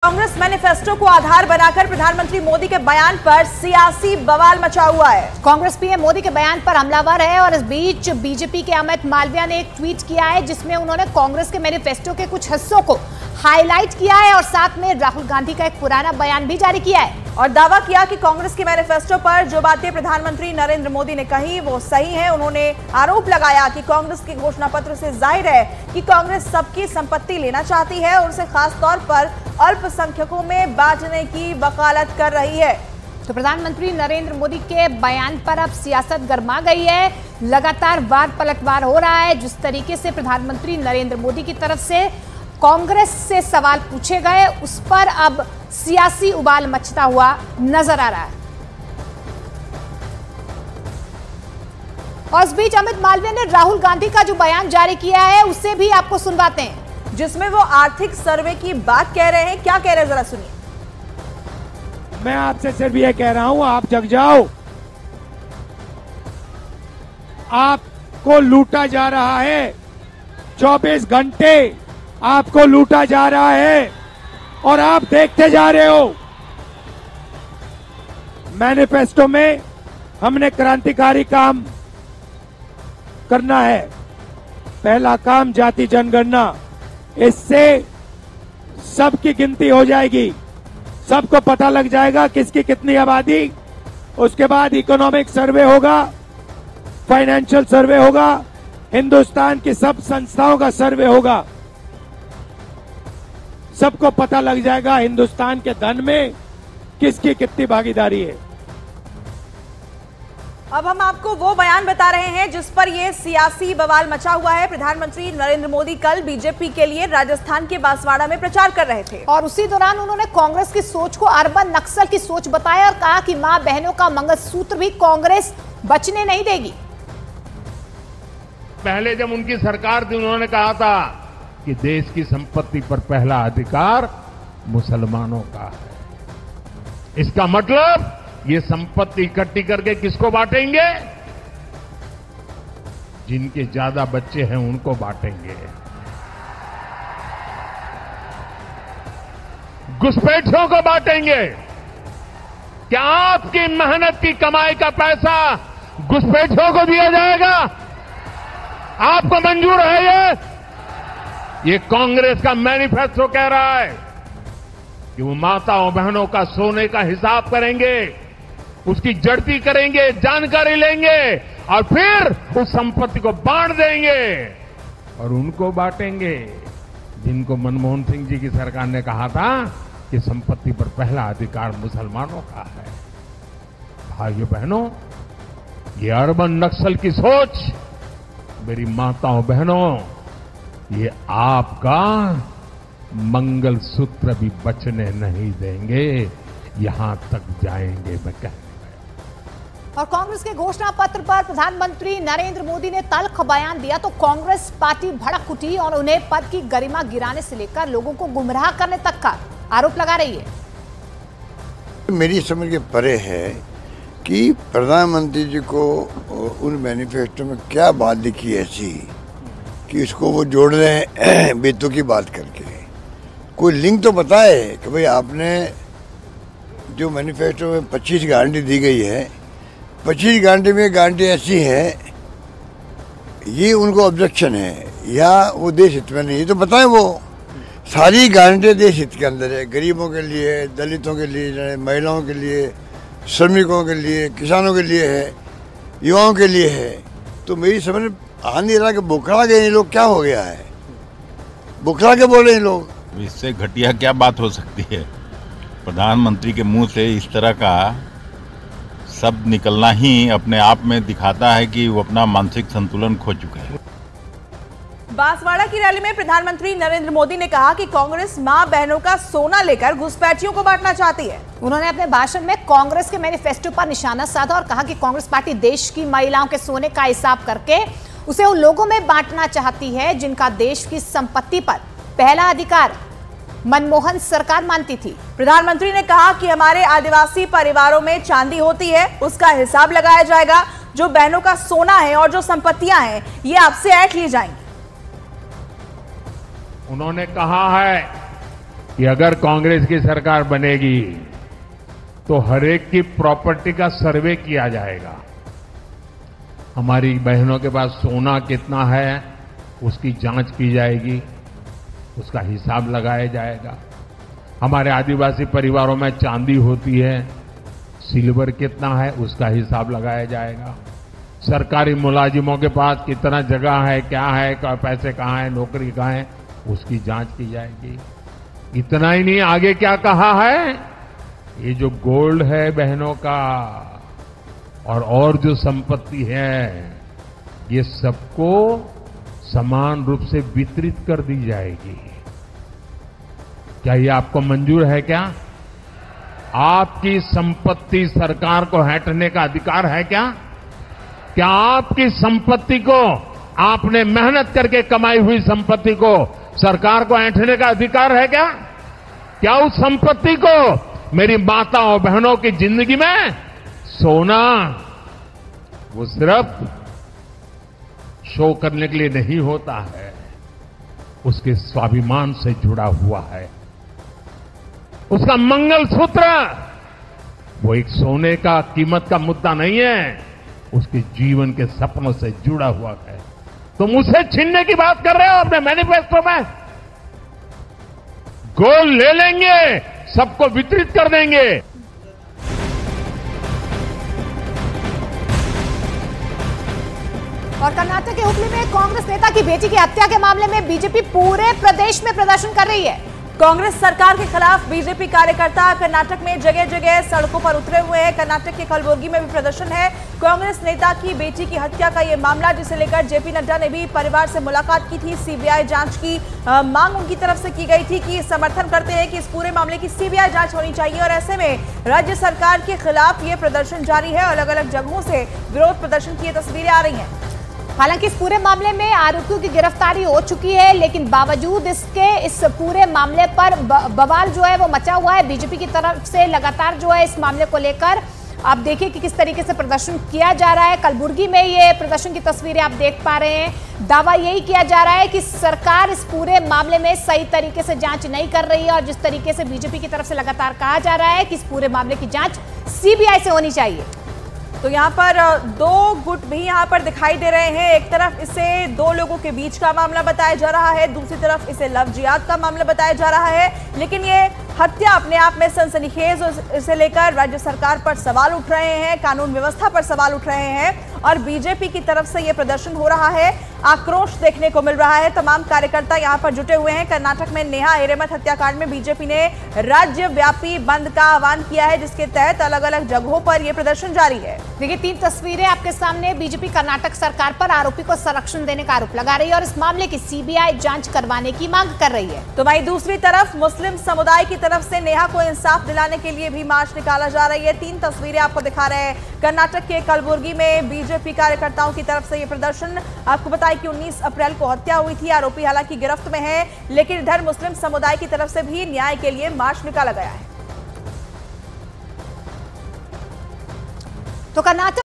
Congress manifesto को आधार बनाकर प्रधानमंत्री मोदी के बयान पर सियासी बवाल मचा हुआ है। कांग्रेस पीएम मोदी के बयान पर हमलावर है और इस बीच बीजेपी के अमित मालविया ने एक ट्वीट किया है जिसमें उन्होंने कांग्रेस के मैनिफेस्टो के कुछ हिस्सों को हाईलाइट किया है और साथ में राहुल गांधी का एक पुराना बयान भी जारी किया है और दावा किया कि कांग्रेस के मैनिफेस्टो पर जो बातें प्रधानमंत्री नरेंद्र मोदी ने कही वो सही है। उन्होंने आरोप लगाया कि कांग्रेस के घोषणा पत्र से जाहिर है कि कांग्रेस सबकी संपत्ति लेना चाहती है और उसे खास तौर पर अल्पसंख्यकों में बांटने की वकालत कर रही है। तो प्रधानमंत्री नरेंद्र मोदी के बयान पर अब सियासत गर्मा गई है। लगातार वार पलटवार हो रहा है। जिस तरीके से प्रधानमंत्री नरेंद्र मोदी की तरफ से कांग्रेस से सवाल पूछे गए उस पर अब सियासी उबाल मचता हुआ नजर आ रहा है। और इस बीच अमित मालवीय ने राहुल गांधी का जो बयान जारी किया है उसे भी आपको सुनवाते हैं, जिसमें वो आर्थिक सर्वे की बात कह रहे हैं। क्या कह रहे हैं जरा सुनिए। मैं आपसे सिर्फ ये कह रहा हूं, आप जग जाओ। आपको लूटा जा रहा है, 24 घंटे आपको लूटा जा रहा है और आप देखते जा रहे हो। मैनिफेस्टो में हमने क्रांतिकारी काम करना है। पहला काम जाति जनगणना, इससे सबकी गिनती हो जाएगी, सबको पता लग जाएगा किसकी कितनी आबादी। उसके बाद इकोनॉमिक सर्वे होगा, फाइनेंशियल सर्वे होगा, हिंदुस्तान की सब संस्थाओं का सर्वे होगा। सबको पता लग जाएगा हिंदुस्तान के धन में किसकी कितनी भागीदारी है। अब हम आपको वो बयान बता रहे हैं जिस पर ये सियासी बवाल मचा हुआ है। प्रधानमंत्री नरेंद्र मोदी कल बीजेपी के लिए राजस्थान के बांसवाड़ा में प्रचार कर रहे थे और उसी दौरान उन्होंने कांग्रेस की सोच को अर्बन नक्सल की सोच बताया और कहा कि मां बहनों का मंगलसूत्र भी कांग्रेस बचने नहीं देगी। पहले जब उनकी सरकार थी उन्होंने कहा था कि देश की संपत्ति पर पहला अधिकार मुसलमानों का है। इसका मतलब ये संपत्ति इकट्ठी करके किसको बांटेंगे? जिनके ज्यादा बच्चे हैं उनको बांटेंगे। घुसपैठियों को बांटेंगे। क्या आपकी मेहनत की कमाई का पैसा घुसपैठियों को दिया जाएगा? आपको मंजूर है ये कांग्रेस का मैनिफेस्टो कह रहा है कि वो माताओं बहनों का सोने का हिसाब करेंगे, उसकी जड़ती करेंगे, जानकारी लेंगे और फिर उस संपत्ति को बांट देंगे और उनको बांटेंगे जिनको मनमोहन सिंह जी की सरकार ने कहा था कि संपत्ति पर पहला अधिकार मुसलमानों का है। भाइयों बहनों, ये अर्बन नक्सल की सोच मेरी माताओं बहनों, ये आपका मंगलसूत्र भी बचने नहीं देंगे, यहां तक जाएंगे मैं कहने गया। और कांग्रेस के घोषणा पत्र पर प्रधानमंत्री नरेंद्र मोदी ने तल्ख बयान दिया तो कांग्रेस पार्टी भड़क उठी और उन्हें पद की गरिमा गिराने से लेकर लोगों को गुमराह करने तक का आरोप लगा रही है। मेरी समझ के परे है कि प्रधानमंत्री जी को उन मैनिफेस्टो में क्या बात लिखी ऐसी कि इसको वो जोड़ रहे हैं बेतों की बात करके। कोई लिंक तो बताए कि भाई आपने जो मैनिफेस्टो में 25 गारंटी दी गई है, 25 गारंटी में गारंटी ऐसी है ये उनको ऑब्जेक्शन है या वो देश हित में नहीं है, तो बताएं। वो सारी गारंटी देश हित के अंदर है, गरीबों के लिए, दलितों के लिए, महिलाओं के लिए, श्रमिकों के लिए, किसानों के लिए है, युवाओं के लिए है। तो मेरी समझ आ नहीं रहा कि बुखला गए ये लोग, क्या हो गया है, बुखला के बोले ये लोग। इससे घटिया क्या बात हो सकती है? प्रधानमंत्री के मुंह से इस तरह का शब्द निकलना ही अपने आप में दिखाता है कि वो अपना मानसिक संतुलन खो चुका है। बांसवाड़ा की रैली में प्रधानमंत्री नरेंद्र मोदी ने कहा कि कांग्रेस मां बहनों का सोना लेकर घुसपैठियों को बांटना चाहती है। उन्होंने अपने भाषण में कांग्रेस के मैनिफेस्टो पर निशाना साधा और कहा कि कांग्रेस पार्टी देश की महिलाओं के सोने का हिसाब करके उसे उन लोगों में बांटना चाहती है जिनका देश की संपत्ति पर पहला अधिकार मनमोहन सरकार मानती थी। प्रधानमंत्री ने कहा कि हमारे आदिवासी परिवारों में चांदी होती है, उसका हिसाब लगाया जाएगा। जो बहनों का सोना है और जो संपत्तियां हैं ये आपसे ऐंठ ली जाएंगी। उन्होंने कहा है कि अगर कांग्रेस की सरकार बनेगी तो हर एक की प्रॉपर्टी का सर्वे किया जाएगा। हमारी बहनों के पास सोना कितना है उसकी जांच की जाएगी, उसका हिसाब लगाया जाएगा। हमारे आदिवासी परिवारों में चांदी होती है, सिल्वर कितना है उसका हिसाब लगाया जाएगा। सरकारी मुलाजिमों के पास कितना जगह है, क्या है, पैसे कहाँ है, नौकरी कहाँ है, उसकी जांच की जाएगी। इतना ही नहीं, आगे क्या कहा है, ये जो गोल्ड है बहनों का और जो संपत्ति है ये सबको समान रूप से वितरित कर दी जाएगी। क्या ये आपको मंजूर है? क्या आपकी संपत्ति सरकार को हटने का अधिकार है? क्या आपकी संपत्ति को, आपने मेहनत करके कमाई हुई संपत्ति को सरकार को ऐंठने का अधिकार है? क्या उस संपत्ति को मेरी माताओं बहनों की जिंदगी में सोना वो सिर्फ शो करने के लिए नहीं होता है, उसके स्वाभिमान से जुड़ा हुआ है। उसका मंगलसूत्र वो एक सोने का कीमत का मुद्दा नहीं है, उसके जीवन के सपनों से जुड़ा हुआ है। तुम उसे छीनने की बात कर रहे हो अपने मैनिफेस्टो में। गोल्ड ले लेंगे, सबको वितरित कर देंगे। और कर्नाटक के हुगली में कांग्रेस नेता की बेटी की हत्या के मामले में बीजेपी पूरे प्रदेश में प्रदर्शन कर रही है। कांग्रेस सरकार के खिलाफ बीजेपी कार्यकर्ता कर्नाटक में जगह जगह सड़कों पर उतरे हुए हैं। कर्नाटक के कलबुर्गी में भी प्रदर्शन है। कांग्रेस नेता की बेटी की हत्या का ये मामला, जिसे लेकर जेपी नड्डा ने भी परिवार से मुलाकात की थी। सीबीआई जांच की मांग उनकी तरफ से की गई थी कि समर्थन करते हैं कि इस पूरे मामले की सीबीआई जांच होनी चाहिए। और ऐसे में राज्य सरकार के खिलाफ ये प्रदर्शन जारी है। अलग अलग जगहों से विरोध प्रदर्शन की तस्वीरें आ रही हैं। हालांकि इस पूरे मामले में आरोपियों की गिरफ्तारी हो चुकी है, लेकिन बावजूद इसके इस पूरे मामले पर बवाल जो है वो मचा हुआ है। बीजेपी की तरफ से लगातार जो है इस मामले को लेकर आप देखिए कि किस तरीके से प्रदर्शन किया जा रहा है। कलबुर्गी में ये प्रदर्शन की तस्वीरें आप देख पा रहे हैं। दावा यही किया जा रहा है कि सरकार इस पूरे मामले में सही तरीके से जांच नहीं कर रही है, और जिस तरीके से बीजेपी की तरफ से लगातार कहा जा रहा है कि इस पूरे मामले की जांच सीबीआई से होनी चाहिए। तो यहाँ पर दो गुट भी यहाँ पर दिखाई दे रहे हैं। एक तरफ इसे दो लोगों के बीच का मामला बताया जा रहा है, दूसरी तरफ इसे लव जिहाद का मामला बताया जा रहा है। लेकिन ये हत्या अपने आप में सनसनीखेज, और इसे लेकर राज्य सरकार पर सवाल उठ रहे हैं, कानून व्यवस्था पर सवाल उठ रहे हैं। और बीजेपी की तरफ से ये प्रदर्शन हो रहा है, आक्रोश देखने को मिल रहा है। तमाम कार्यकर्ता यहाँ पर जुटे हुए हैं। कर्नाटक में नेहा हिरेमठ हत्याकांड में बीजेपी ने राज्यव्यापी बंद का आह्वान किया है, जिसके तहत अलग अलग जगहों पर यह प्रदर्शन जारी है। देखिए, 3 तस्वीरें आपके सामने। बीजेपी कर्नाटक सरकार पर आरोपी को संरक्षण देने का आरोप लगा रही है और इस मामले की सीबीआई जांच करवाने की मांग कर रही है। तो वहीं दूसरी तरफ मुस्लिम समुदाय की तरफ से नेहा को इंसाफ दिलाने के लिए भी मार्च निकाला जा रही है। 3 तस्वीरें आपको दिखा रहे हैं। कर्नाटक के कलबुर्गी में बीजेपी कार्यकर्ताओं की तरफ से यह प्रदर्शन। आपको बताएं कि 19 अप्रैल को हत्या हुई थी। आरोपी हालांकि गिरफ्त में है, लेकिन इधर मुस्लिम समुदाय की तरफ से भी न्याय के लिए मार्च निकाला गया है। तो कर्नाटक